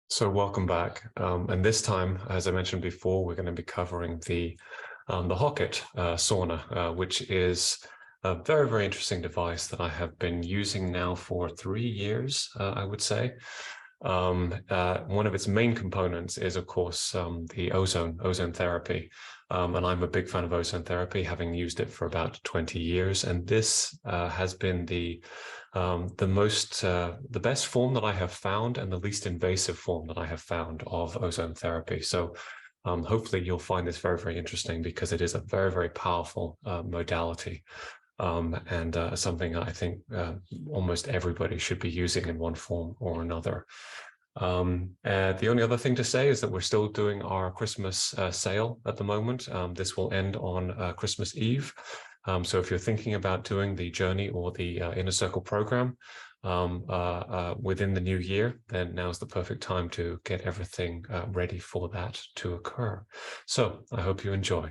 So welcome back. And this time, as I mentioned before, we're going to be covering the HOCATT sauna, which is a very, very interesting device that I have been using now for 3 years, I would say. One of its main components is, of course, the ozone therapy. And I'm a big fan of ozone therapy, having used it for about 20 years. And this has been the best form that I have found and the least invasive form that I have found of ozone therapy. So hopefully you'll find this very, very interesting because it is a very, very powerful modality. And something I think almost everybody should be using in one form or another. The only other thing to say is that we're still doing our Christmas sale at the moment. This will end on Christmas Eve. So if you're thinking about doing the journey or the Inner Circle program within the new year, then now's the perfect time to get everything ready for that to occur. So I hope you enjoy.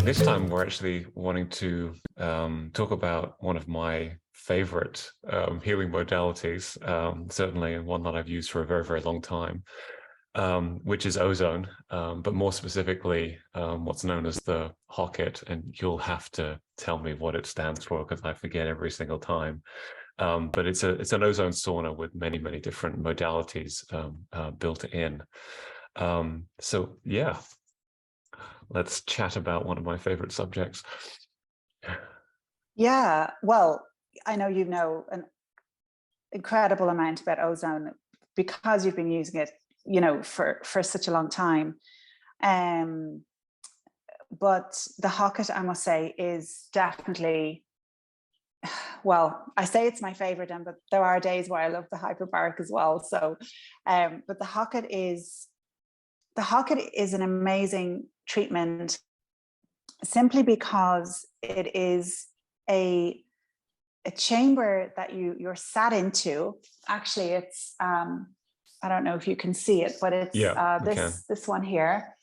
This time we're actually wanting to talk about one of my favorite healing modalities, certainly one that I've used for a very, very long time, which is ozone, but more specifically, what's known as the HOCATT, and you'll have to tell me what it stands for because I forget every single time. But it's an ozone sauna with many, many different modalities built in. So yeah. Let's chat about one of my favorite subjects. Yeah, well, I know you know an incredible amount about ozone because you've been using it, for such a long time. But the HOCATT, I must say, is definitely, well, I say it's my favorite, but there are days where I love the hyperbaric as well. So, but the HOCATT is an amazing treatment simply because it is a chamber that you're sat into. Actually, it's I don't know if you can see it, but it's this one here.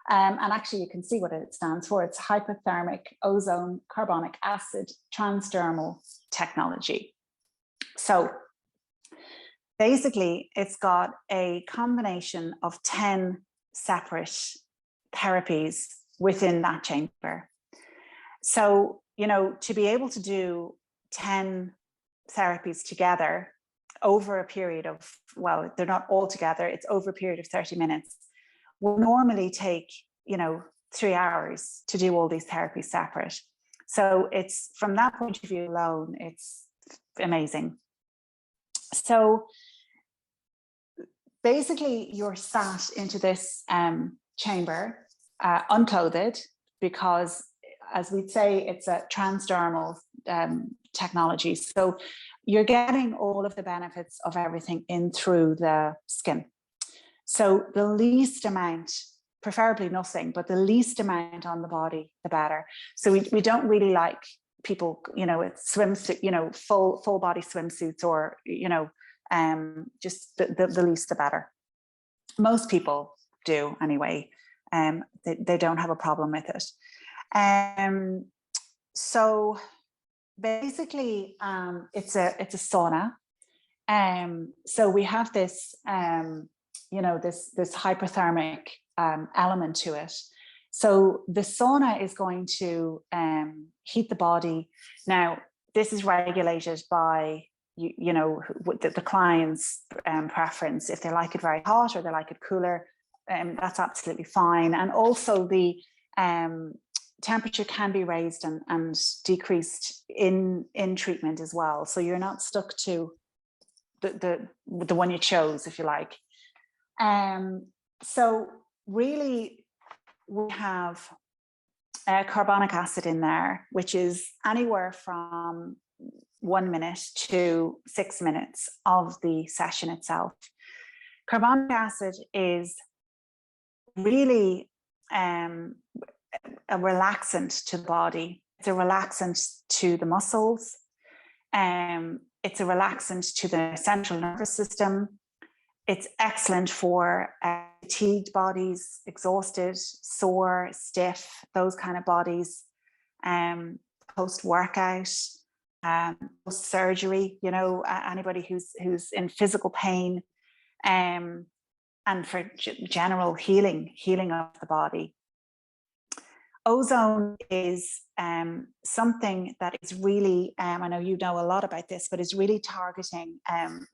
And actually you can see what it stands for. It's hypothermic ozone carbonic acid transdermal technology. So basically it's got a combination of 10 separate therapies within that chamber. So, to be able to do 10 therapies together over a period of, well, they're not all together, it's over a period of 30 minutes, will normally take, 3 hours to do all these therapies separate. So it's, from that point of view alone, it's amazing. So basically you're sat into this chamber, unclothed, because as we'd say, it's a transdermal technology. So you're getting all of the benefits of everything in through the skin. So the least amount, preferably nothing, but the least amount on the body, the better. So we don't really like people, with swimsuit, full body swimsuits, or, just the least the better. Most people do anyway. They don't have a problem with it. So basically, it's a sauna. So we have this, this hypothermic element to it. So the sauna is going to heat the body. Now, this is regulated by the client's preference. If they like it very hot or they like it cooler, that's absolutely fine. And also the temperature can be raised and decreased in treatment as well. So you're not stuck to the one you chose, if you like. So really we have carbonic acid in there, which is anywhere from 1 minute to 6 minutes of the session itself. Carbonic acid is really a relaxant to the body. It's a relaxant to the muscles. It's a relaxant to the central nervous system. It's excellent for fatigued bodies, exhausted, sore, stiff, those kind of bodies, post-workout, post-surgery, you know, anybody who's in physical pain, and for general healing of the body. Ozone is something that is really, I know you know a lot about this, but is really targeting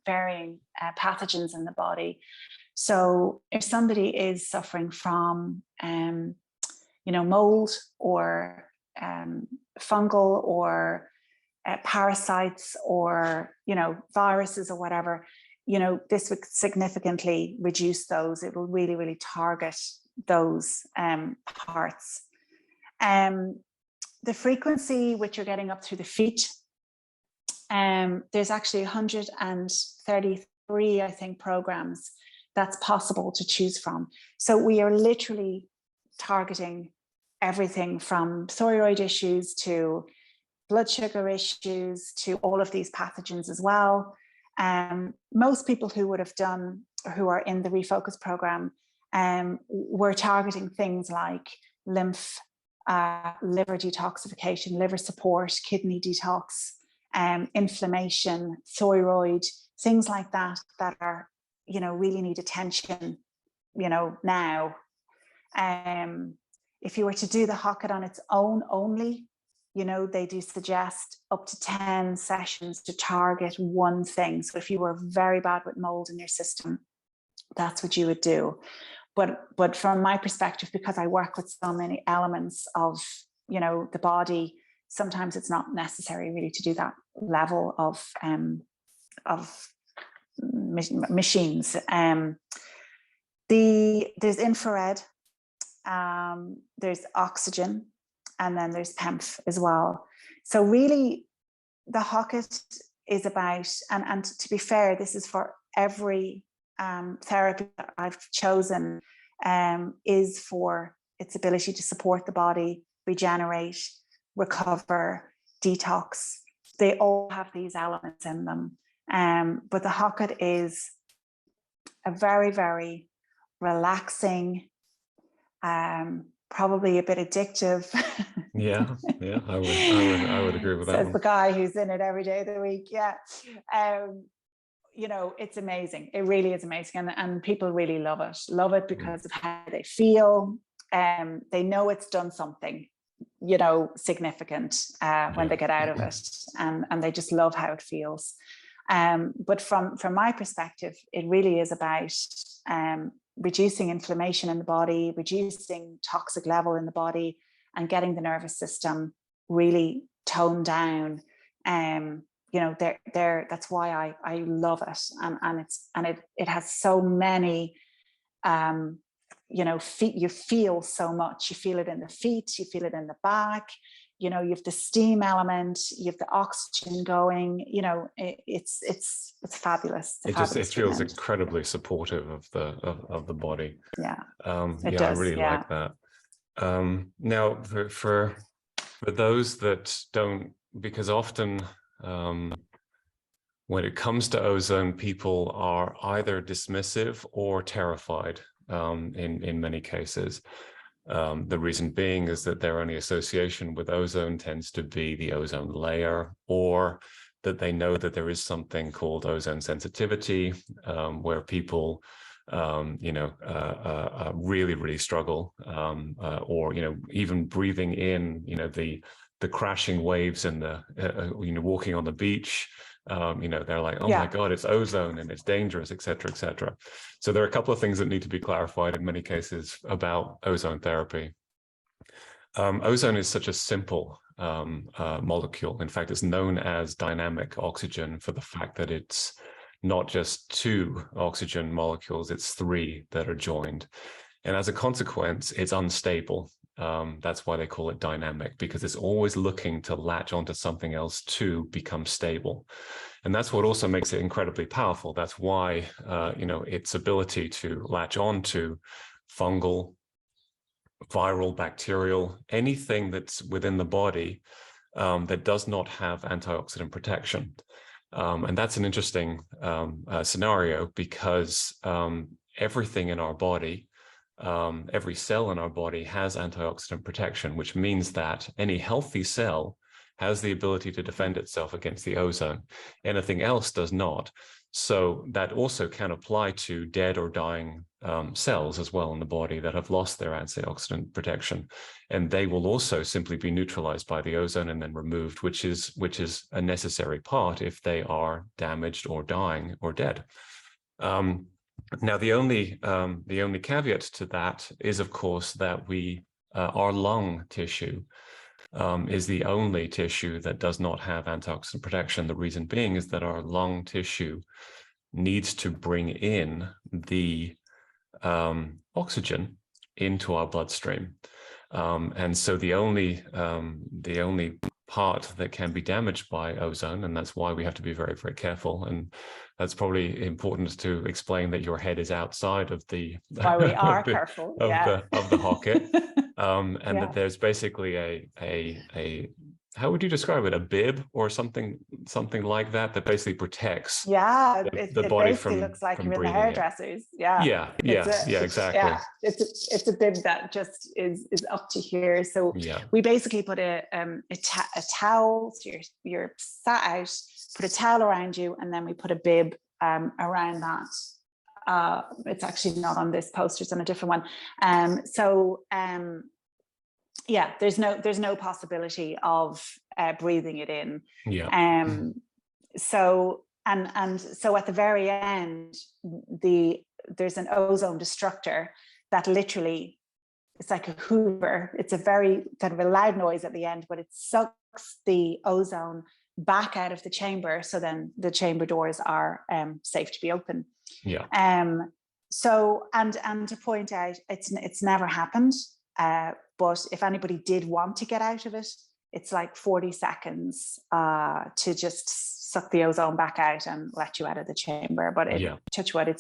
varying pathogens in the body. So if somebody is suffering from, you know, mold or fungal or parasites or, you know, viruses or whatever, you know, this would significantly reduce those. It will really, really target those parts. The frequency which you're getting up through the feet, there's actually 133, I think, programs that's possible to choose from. So we are literally targeting everything from thyroid issues to blood sugar issues to all of these pathogens as well. Most people who would have done, or who are in the Refocus program, were targeting things like lymph, liver detoxification, liver support, kidney detox, inflammation, thyroid, things like that, that are, you know, really need attention, you know, now. If you were to do the HOCATT on its own only, you know, they do suggest up to 10 sessions to target one thing. So if you were very bad with mold in your system, that's what you would do. But from my perspective, because I work with so many elements of, you know, the body, sometimes it's not necessary really to do that level of machines. There's infrared, there's oxygen, and then there's PEMF as well. So really, the HOCATT is about, and to be fair, this is for every therapy that I've chosen, is for its ability to support the body, regenerate, recover, detox. They all have these elements in them. But the HOCATT is a very, very relaxing, probably a bit addictive. Yeah, I would agree with that. Says the guy who's in it every day of the week. Yeah. You know, it's amazing. It really is amazing. And people really love it because of how they feel. They know it's done something, you know, significant when they get out of it, and they just love how it feels. But from my perspective, it really is about reducing inflammation in the body, reducing toxic level in the body, and getting the nervous system really toned down. You know, that's why I love it, and it has so many, you know, feet. You feel so much. You feel it in the feet. You feel it in the back. You know, you have the steam element. You have the oxygen going. You know, it's fabulous. It feels incredibly supportive of the body. Yeah, it does, I really like that. Now, for those that don't, because often when it comes to ozone, people are either dismissive or terrified in many cases. The reason being is that their only association with ozone tends to be the ozone layer, or that they know that there is something called ozone sensitivity, where people you know, really, really struggle, or, you know, even breathing in, you know, the crashing waves and the, you know, walking on the beach, you know, they're like, oh my God, it's ozone and it's dangerous, et cetera, et cetera. So there are a couple of things that need to be clarified in many cases about ozone therapy. Ozone is such a simple molecule. In fact, it's known as dynamic oxygen for the fact that it's not just 2 oxygen molecules, it's 3 that are joined. And as a consequence, it's unstable. That's why they call it dynamic, because it's always looking to latch onto something else to become stable. And that's what also makes it incredibly powerful. That's why, you know, its ability to latch onto fungal, viral, bacterial, anything that's within the body that does not have antioxidant protection. And that's an interesting scenario, because everything in our body, every cell in our body has antioxidant protection, which means that any healthy cell has the ability to defend itself against the ozone. Anything else does not. So that also can apply to dead or dying cells as well in the body that have lost their antioxidant protection. And they will also simply be neutralized by the ozone and then removed, which is a necessary part if they are damaged or dying or dead. Now, the only caveat to that is, of course, that our lung tissue is the only tissue that does not have antioxidant protection. The reason being is that our lung tissue needs to bring in the oxygen into our bloodstream. And so the only part that can be damaged by ozone, and that's why we have to be very, very careful. And that's probably important to explain that your head is outside of the why we are careful of the HOCATT. And that there's basically a how would you describe it? A bib or something like that basically protects the body basically looks like you're in the hairdressers. Yeah, exactly. Yeah, it's a bib that just is up to here. So we basically put a towel, so you're sat out, put a towel around you, and then we put a bib around that. It's actually not on this poster, it's on a different one. Yeah, there's no possibility of breathing it in. So at the very end, there's an ozone destructor that literally, it's like a hoover. It's a very kind of a loud noise at the end, but it sucks the ozone back out of the chamber. So then the chamber doors are safe to be open. So and to point out, it's never happened. But if anybody did want to get out of it, it's like 40 seconds to just suck the ozone back out and let you out of the chamber. But touch wood,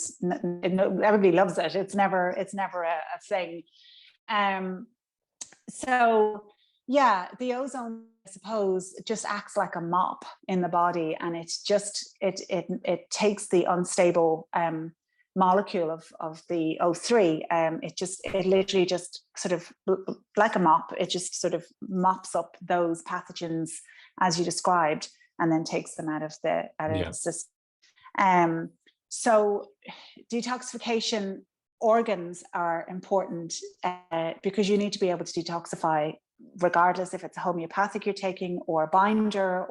everybody loves it. It's never a thing. So yeah, the ozone, I suppose, just acts like a mop in the body, and it takes the unstable molecule of the O3, it literally just sort of like a mop, it just sort of mops up those pathogens as you described, and then takes them out of the system. So detoxification organs are important because you need to be able to detoxify regardless if it's a homeopathic you're taking or a binder,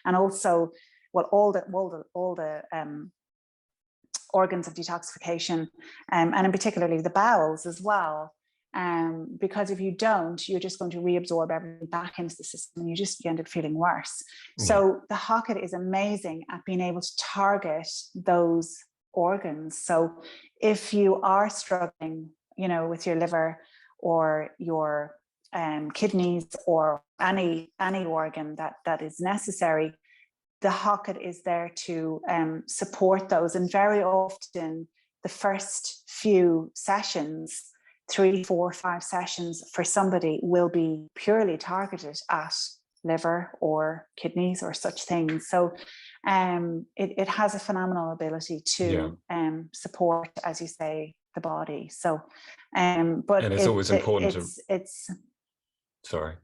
and also all the organs of detoxification, and in particularly the bowels as well, because if you don't, you're just going to reabsorb everything back into the system, and you end up feeling worse. So the HOCATT is amazing at being able to target those organs. So if you are struggling, with your liver or your kidneys or any organ that is necessary, the HOCATT is there to support those. And very often the first few sessions, 3, 4, 5 sessions for somebody will be purely targeted at liver or kidneys or such things. So it has a phenomenal ability to support, as you say, the body. So but it's always important sorry.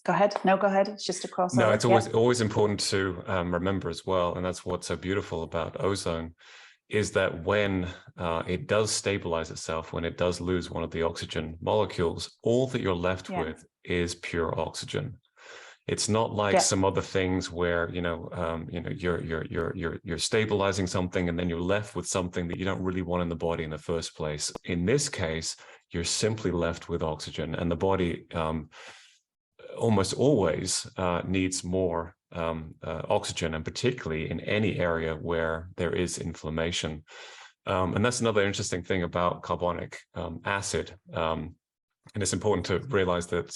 Go ahead. No, go ahead. It's just a crossover. No, it's always important to remember as well, and that's what's so beautiful about ozone, is that when it does stabilize itself, when it does lose one of the oxygen molecules, all that you're left with is pure oxygen. It's not like some other things where you're stabilizing something and then you're left with something that you don't really want in the body in the first place. In this case, you're simply left with oxygen, and the body almost always needs more oxygen, and particularly in any area where there is inflammation. And that's another interesting thing about carbonic acid. And it's important to realize that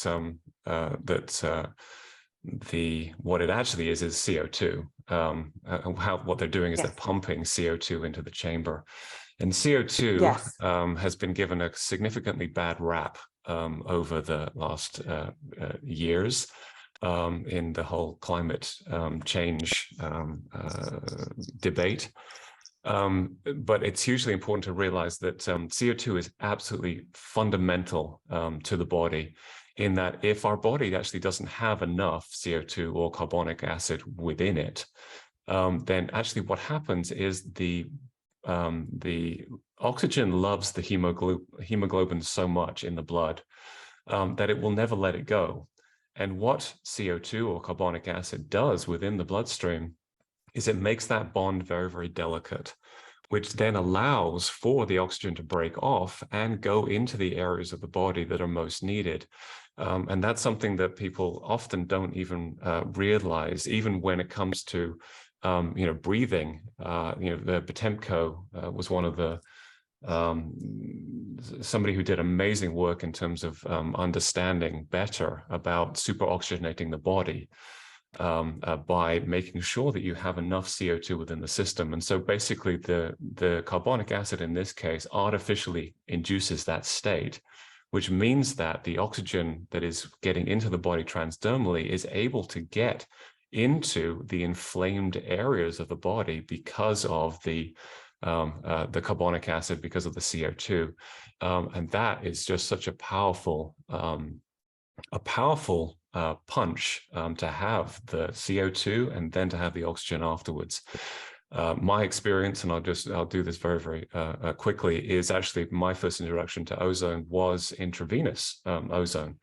what it actually is CO2. What they're doing is they're pumping CO2 into the chamber. And CO2 Yes. has been given a significantly bad rap over the last years in the whole climate change debate. But it's hugely important to realize that CO2 is absolutely fundamental to the body, in that if our body actually doesn't have enough CO2 or carbonic acid within it, then actually what happens is the oxygen loves the hemoglobin so much in the blood that it will never let it go. And what CO2 or carbonic acid does within the bloodstream is it makes that bond very, very delicate, which then allows for the oxygen to break off and go into the areas of the body that are most needed. And that's something that people often don't even realize, even when it comes to breathing. The Potemko was one of the somebody who did amazing work in terms of understanding better about superoxygenating the body by making sure that you have enough CO2 within the system. And so basically the carbonic acid in this case artificially induces that state, which means that the oxygen that is getting into the body transdermally is able to get into the inflamed areas of the body because of the carbonic acid, because of the CO2. And that is just such a powerful punch to have the CO2 and then to have the oxygen afterwards. My experience, and I'll do this very, very quickly, is actually my first introduction to ozone was intravenous ozone,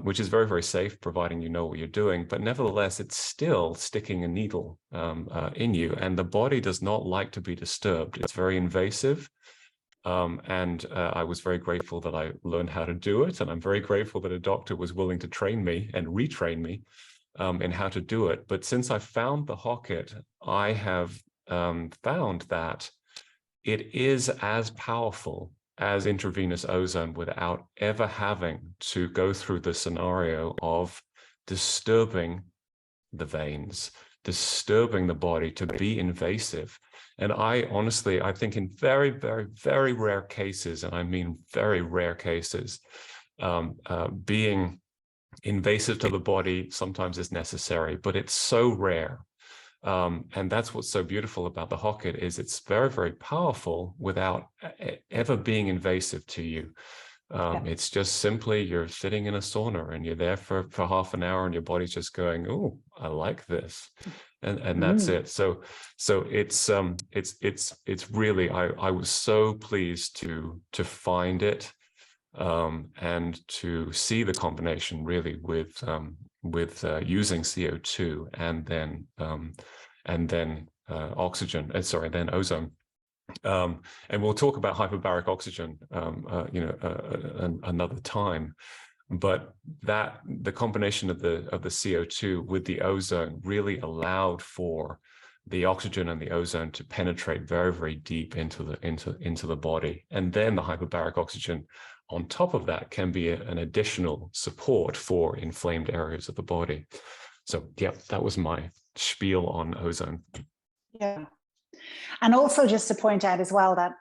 which is very, very safe, providing you know what you're doing. But nevertheless, it's still sticking a needle in you, and the body does not like to be disturbed. It's very invasive. And I was very grateful that I learned how to do it. And I'm very grateful that a doctor was willing to train me and retrain me in how to do it. But since I found the HOCATT, I have found that it is as powerful as intravenous ozone without ever having to go through the scenario of disturbing the veins, disturbing the body to be invasive. And I honestly, I think in very, very, very rare cases, and I mean very rare cases, being invasive to the body sometimes is necessary, but it's so rare. And that's what's so beautiful about the HOCATT, is it's very, very powerful without ever being invasive to you. It's just simply you're sitting in a sauna and you're there for half an hour and your body's just going, oh, I like this. And that's it. So it's really, I was so pleased to find it and to see the combination really with using CO2 and then oxygen, then ozone. And we'll talk about hyperbaric oxygen, another time. But the combination of the CO2 with the ozone really allowed for the oxygen and the ozone to penetrate very, very deep into the body. And then the hyperbaric oxygen on top of that can be an additional support for inflamed areas of the body. So yeah, that was my spiel on ozone. Yeah. And also just to point out as well that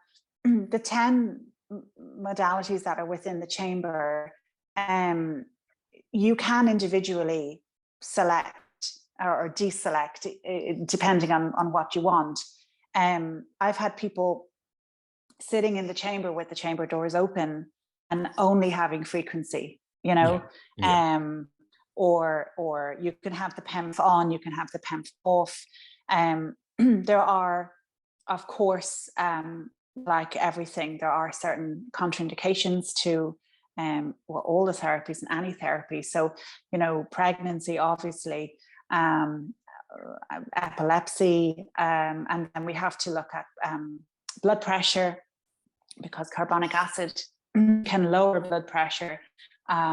the 10 modalities that are within the chamber, you can individually select or deselect depending on what you want. I've had people sitting in the chamber with the chamber doors open and only having frequency, or you can have the PEMF on, you can have the PEMF off. There are, of course, like everything, there are certain contraindications to all the therapies and any therapy. So, pregnancy, obviously, epilepsy, and then we have to look at blood pressure, because carbonic acid can lower blood pressure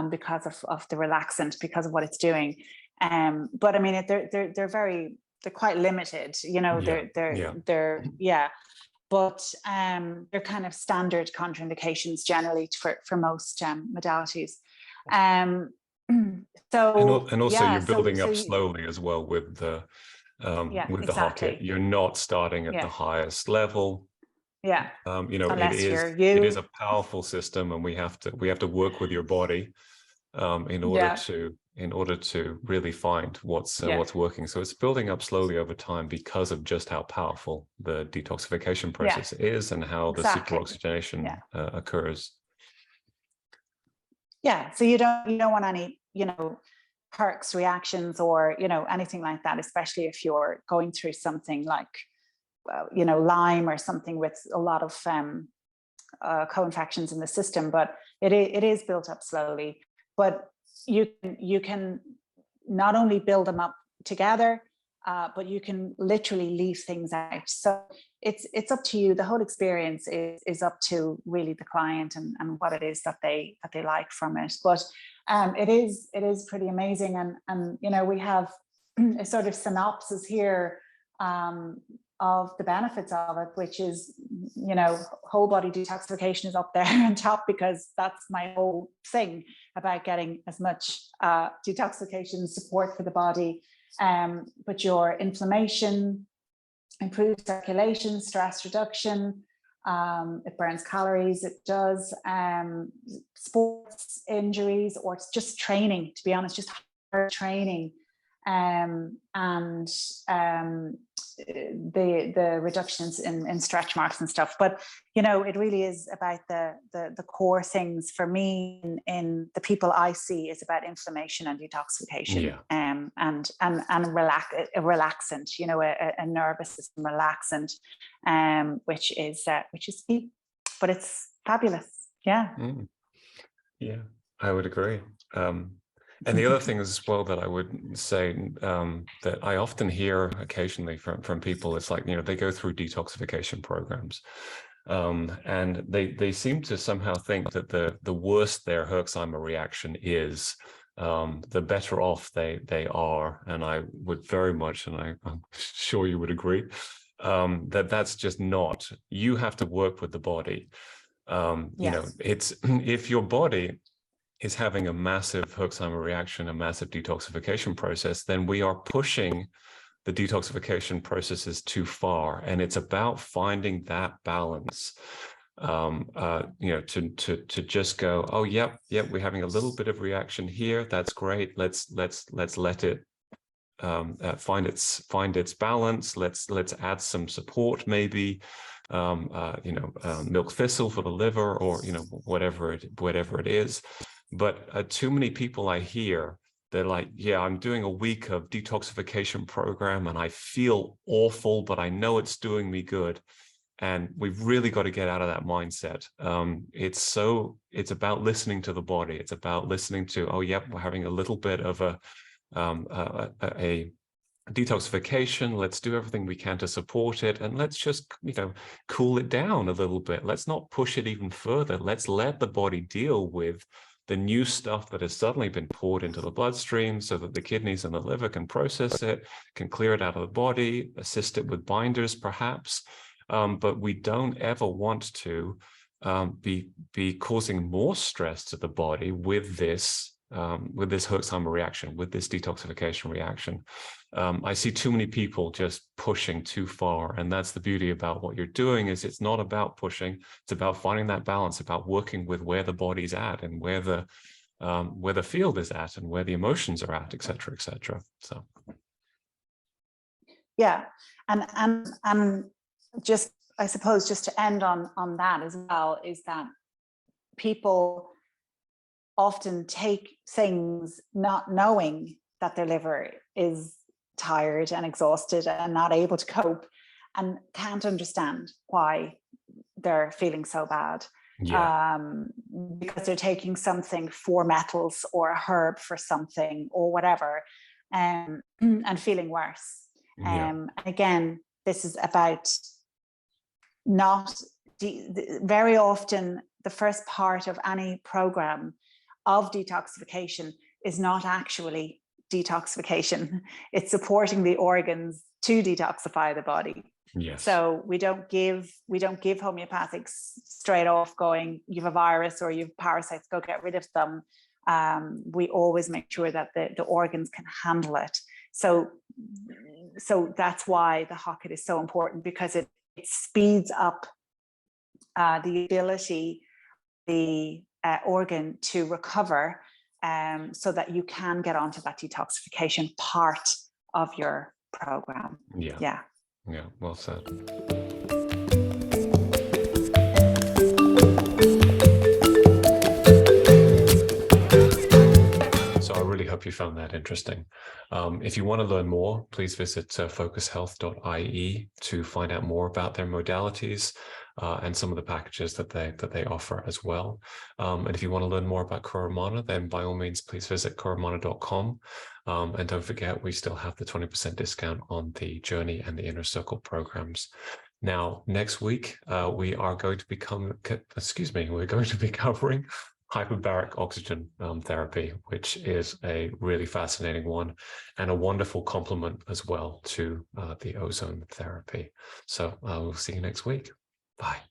because of the relaxant, because of what it's doing. But I mean, they're quite limited, but they're kind of standard contraindications generally for most modalities. You're building up slowly as well with the HOCATT. You're not starting at the highest level. Yeah. You know, Unless you're it is you. a powerful system, and we have to work with your body Yeah. in order to really find Yeah. what's working. So it's building up slowly over time because of just how powerful the detoxification Yeah. process is and how the Exactly. superoxygenation Yeah. occurs. Yeah. So you don't want any, perks reactions or, anything like that, especially if you're going through something like, Lyme or something with a lot of co-infections in the system. But it is built up slowly. But you can not only build them up together, but you can literally leave things out. So it's up to you. The whole experience is up to really the client and what it is that they like from it. But it is pretty amazing. And we have a sort of synopsis here of the benefits of it, which is, whole body detoxification is up there on top, because that's my whole thing about getting as much detoxification support for the body. But your inflammation, improved circulation, stress reduction, it burns calories, it does sports injuries, or it's just training, to be honest, just hard training, and the reductions in stretch marks and stuff. But it really is about the core things for me in the people I see is about inflammation and detoxification. Yeah. And a relaxant, a nervous system relaxant, which is key. But it's fabulous. Yeah. Yeah, I would agree. And the other thing as well that I would say that I often hear occasionally from people, it's like, they go through detoxification programs, and they seem to somehow think that the worse their Herxheimer reaction is, the better off they are. And I would very much, and I'm sure you would agree, that that's just not. You have to work with the body. Yes. It's if your body is having a massive Herxheimer reaction, a massive detoxification process, then we are pushing the detoxification processes too far. And it's about finding that balance, to just go, oh, yep, we're having a little bit of reaction here. That's great. Let's let it find its balance. Let's add some support, maybe, milk thistle for the liver, or, whatever it is. But too many people I hear, they're like, yeah, I'm doing a week of detoxification program and I feel awful, but I know it's doing me good. And we've really got to get out of that mindset. It's about listening to the body. It's about listening to, oh, yep, we're having a little bit of a detoxification. Let's do everything we can to support it, and let's just cool it down a little bit. Let's not push it even further. Let's let the body deal with the new stuff that has suddenly been poured into the bloodstream, so that the kidneys and the liver can process it, can clear it out of the body, assist it with binders perhaps, but we don't ever want to be causing more stress to the body with this Herxheimer reaction, with this detoxification reaction. I see too many people just pushing too far, and that's the beauty about what you're doing. Is it's not about pushing; it's about finding that balance, about working with where the body's at and where the field is at and where the emotions are at, etc., etc. So, Yeah, and just, I suppose, just to end on that as well, is that people often take things not knowing that their liver is tired and exhausted and not able to cope, and can't understand why they're feeling so bad. yeah, Because they're taking something for metals or a herb for something or whatever, and feeling worse. yeah, Again, this is about not very often the first part of any program of detoxification is not actually detoxification. It's supporting the organs to detoxify the body. yes, So we don't give homeopathics straight off going, you have a virus or you have parasites, go get rid of them. We always make sure that the organs can handle it. So that's why the HOCATT is so important, because it speeds up the ability, the organ to recover, so that you can get onto that detoxification part of your program. Yeah, well said. So I really hope you found that interesting. If you want to learn more, please visit focushealth.ie to find out more about their modalities and some of the packages that they offer as well. And if you want to learn more about Cura, then by all means, please visit curamana.com. And don't forget, we still have the 20% discount on the Journey and the Inner Circle programs. Now, next week, we are going to be covering hyperbaric oxygen therapy, which is a really fascinating one and a wonderful complement as well to the ozone therapy. So we'll see you next week. Bye.